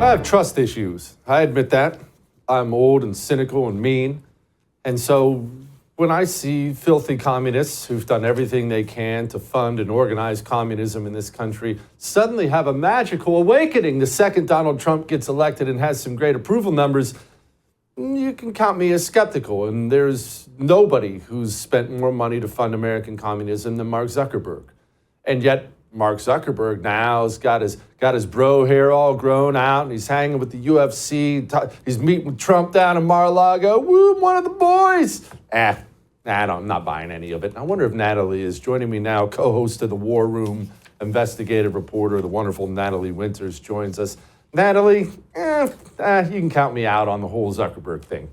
I have trust issues. I admit that. I'm old and cynical and mean. And so when I see filthy communists who've done everything they can to fund and organize communism in this country suddenly have a magical awakening the second Donald Trump gets elected and has some great approval numbers, you can count me as skeptical. And there's nobody who's spent more money to fund American communism than Mark Zuckerberg. And yet Mark Zuckerberg now has got his bro hair all grown out, and he's hanging with the UFC. He's meeting with Trump down in Mar-a-Lago. Woo, I'm one of the boys. I'm not buying any of it. I wonder if Natalie is joining me now, co-host of the War Room, investigative reporter, the wonderful Natalie Winters joins us. Natalie, you can count me out on the whole Zuckerberg thing.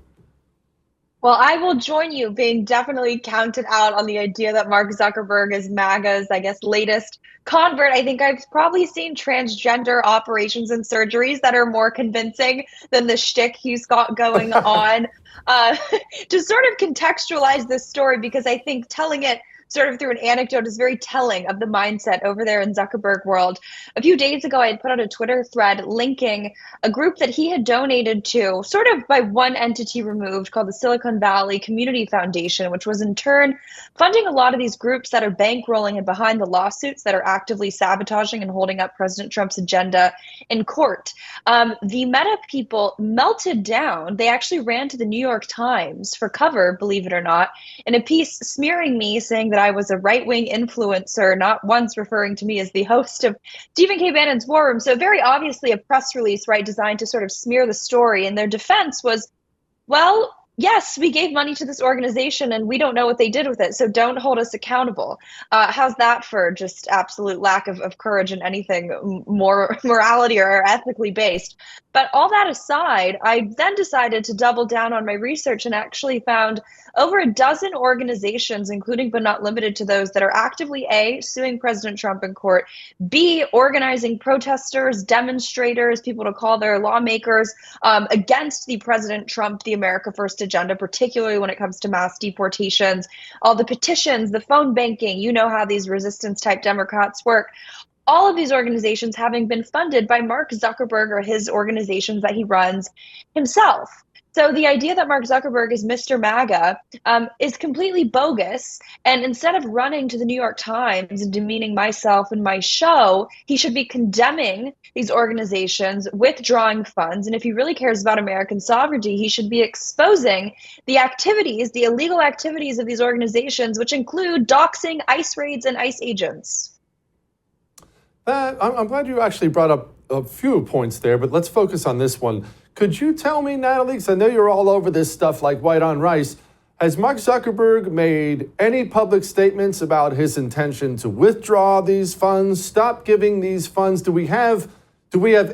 Well, I will join you being definitely counted out on the idea that Mark Zuckerberg is MAGA's, latest convert. I think I've probably seen transgender operations and surgeries that are more convincing than the shtick he's got going on. To sort of contextualize this story, because I think telling it sort of through an anecdote is very telling of the mindset over there in Zuckerberg world. A few days ago, I had put out a Twitter thread linking a group that he had donated to, sort of by one entity removed, called the Silicon Valley Community Foundation, which was in turn funding a lot of these groups that are bankrolling and behind the lawsuits that are actively sabotaging and holding up President Trump's agenda in court. The Meta people melted down. They actually ran to the New York Times for cover, believe it or not, in a piece smearing me, saying that I was a right-wing influencer, not once referring to me as the host of Stephen K. Bannon's War Room. So very obviously a press release, right, designed to sort of smear the story. And their defense was, well, yes, we gave money to this organization and we don't know what they did with it, so don't hold us accountable. How's that for just absolute lack of courage and anything more morality or ethically based? But all that aside, I then decided to double down on my research and actually found over a dozen organizations, including but not limited to those that are actively A, suing President Trump in court, B, organizing protesters, demonstrators, people to call their lawmakers against the President Trump, the America First agenda, particularly when it comes to mass deportations, all the petitions, the phone banking, you know how these resistance type Democrats work. All of these organizations having been funded by Mark Zuckerberg or his organizations that he runs himself. So the idea that Mark Zuckerberg is Mr. MAGA is completely bogus. And instead of running to the New York Times and demeaning myself and my show, he should be condemning these organizations, withdrawing funds. And if he really cares about American sovereignty, he should be exposing the activities, the illegal activities of these organizations, which include doxing, ICE raids, and ICE agents. I'm glad you actually brought up a few points there, but let's focus on this one. Could you tell me, Natalie, because I know you're all over this stuff like white on rice, has Mark Zuckerberg made any public statements about his intention to withdraw these funds, stop giving these funds? Do we have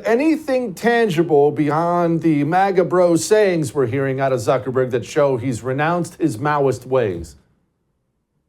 anything tangible beyond the MAGA bro sayings we're hearing out of Zuckerberg that show he's renounced his Maoist ways?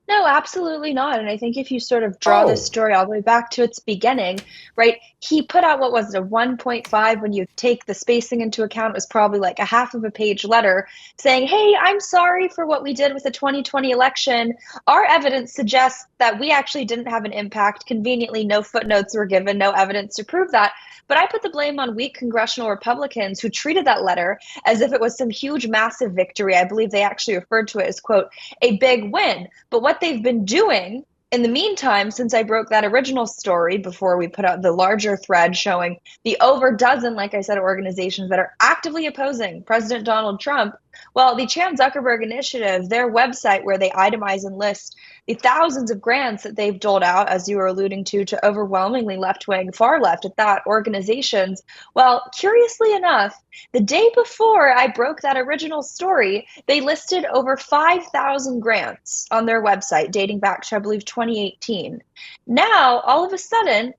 No, absolutely not. And I think if you sort of draw this story all the way back to its beginning, right, he put out, what was it, a 1.5, when you take the spacing into account, it was probably like a half of a page letter saying, hey, I'm sorry for what we did with the 2020 election. Our evidence suggests that we actually didn't have an impact. Conveniently, no footnotes were given, no evidence to prove that. But I put the blame on weak congressional Republicans who treated that letter as if it was some huge, massive victory. I believe they actually referred to it as, quote, a big win. But what they've been doing in the meantime, since I broke that original story before we put out the larger thread showing the over dozen, like I said, organizations that are actively opposing President Donald Trump, well, the Chan Zuckerberg Initiative, their website where they itemize and list the thousands of grants that they've doled out, as you were alluding to overwhelmingly left-wing, far left at that, organizations. Well, curiously enough, the day before I broke that original story, they listed over 5,000 grants on their website dating back to, I believe, 2018. Now, all of a sudden,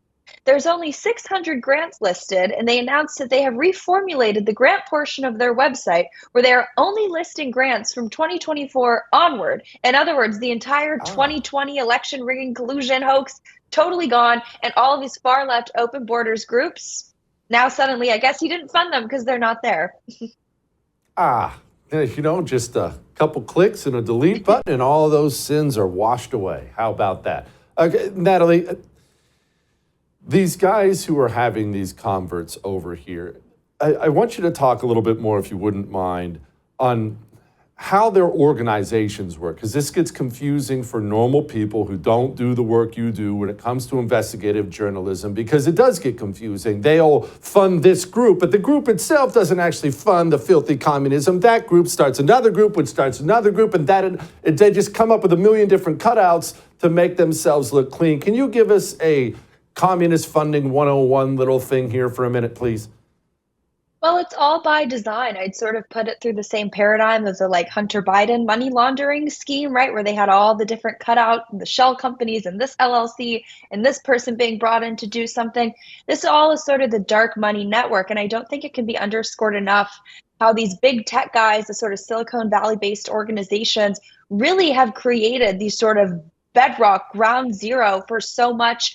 there's only 600 grants listed, and they announced that they have reformulated the grant portion of their website where they are only listing grants from 2024 onward. In other words, the entire 2020 election rigging collusion hoax totally gone, and all of these far left open borders groups, now suddenly, I guess he didn't fund them because they're not there. Just a couple clicks and a delete button and all of those sins are washed away. How about that? Okay, Natalie, these guys who are having these converts over here, I want you to talk a little bit more, if you wouldn't mind, on how their organizations work, because this gets confusing for normal people who don't do the work you do when it comes to investigative journalism, because it does get confusing. They'll fund this group, but the group itself doesn't actually fund the filthy communism. That group starts another group, which starts another group, and they just come up with a million different cutouts to make themselves look clean. Can you give us a communist funding 101 little thing here for a minute, please? Well, it's all by design. I'd sort of put it through the same paradigm as the like Hunter Biden money laundering scheme, right? Where they had all the different cutout, the shell companies and this LLC and this person being brought in to do something. This all is sort of the dark money network. And I don't think it can be underscored enough how these big tech guys, the sort of Silicon Valley based organizations, really have created these sort of bedrock ground zero for so much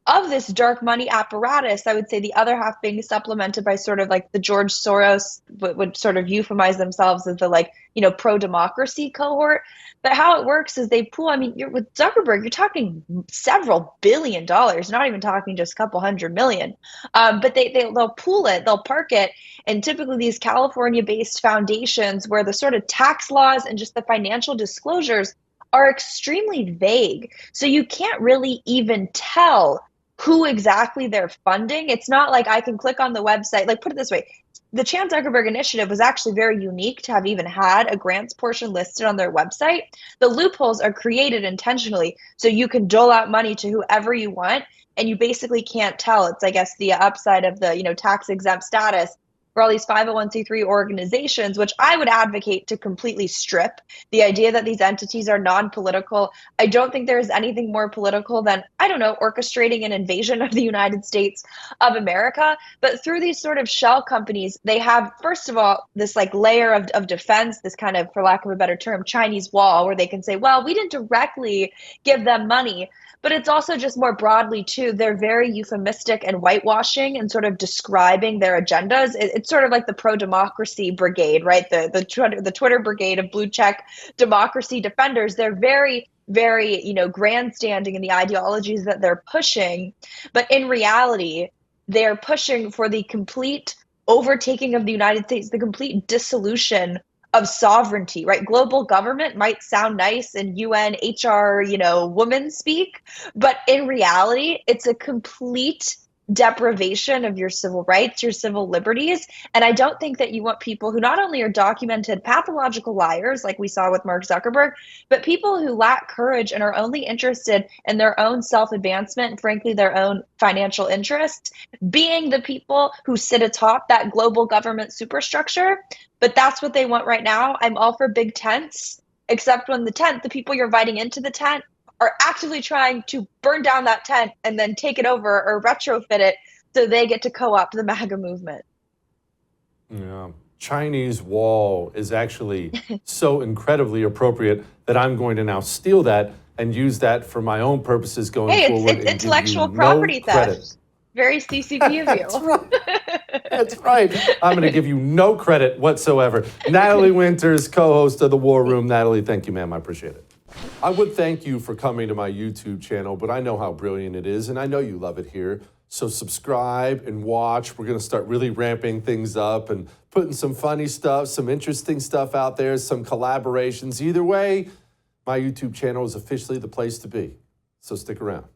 of this dark money apparatus. I would say the other half being supplemented by sort of like the George Soros would sort of euphemize themselves as the like, pro-democracy cohort. But how it works is they pool, I mean, with Zuckerberg, you're talking several $billions, not even talking just a couple hundred million. But they'll pool it, they'll park it. And typically these California-based foundations where the sort of tax laws and just the financial disclosures are extremely vague. So you can't really even tell who exactly they're funding. It's not like I can click on the website, like put it this way, the Chan Zuckerberg Initiative was actually very unique to have even had a grants portion listed on their website. The loopholes are created intentionally so you can dole out money to whoever you want, and you basically can't tell. It's, I guess, the upside of the tax exempt status for all these 501c3 organizations, which I would advocate to completely strip. The idea that these entities are non-political, I don't think there is anything more political than, I don't know, orchestrating an invasion of the United States of America. But through these sort of shell companies, they have, first of all, this like layer of defense, this kind of, for lack of a better term, Chinese wall, where they can say, well, we didn't directly give them money. But it's also just more broadly, too, they're very euphemistic and whitewashing and sort of describing their agendas. It's sort of like the pro-democracy brigade, right? The Twitter brigade of blue check democracy defenders. They're very, very, grandstanding in the ideologies that they're pushing. But in reality, they're pushing for the complete overtaking of the United States, the complete dissolution of sovereignty, right? Global government might sound nice in UN HR, woman speak, but in reality, it's a complete deprivation of your civil rights, your civil liberties. And I don't think that you want people who not only are documented pathological liars, like we saw with Mark Zuckerberg, but people who lack courage and are only interested in their own self-advancement and frankly, their own financial interests, being the people who sit atop that global government superstructure. But that's what they want right now. I'm all for big tents, except when the people you're inviting into the tent are actively trying to burn down that tent and then take it over or retrofit it so they get to co-opt the MAGA movement. Yeah. Chinese wall is actually so incredibly appropriate that I'm going to now steal that and use that for my own purposes going forward. It's intellectual property theft. Very CCP of you. That's right. That's right. I'm going to give you no credit whatsoever. Natalie Winters, co-host of The War Room. Natalie, thank you, ma'am. I appreciate it. I would thank you for coming to my YouTube channel, but I know how brilliant it is, and I know you love it here. So subscribe and watch. We're going to start really ramping things up and putting some funny stuff, some interesting stuff out there, some collaborations. Either way, my YouTube channel is officially the place to be. So stick around.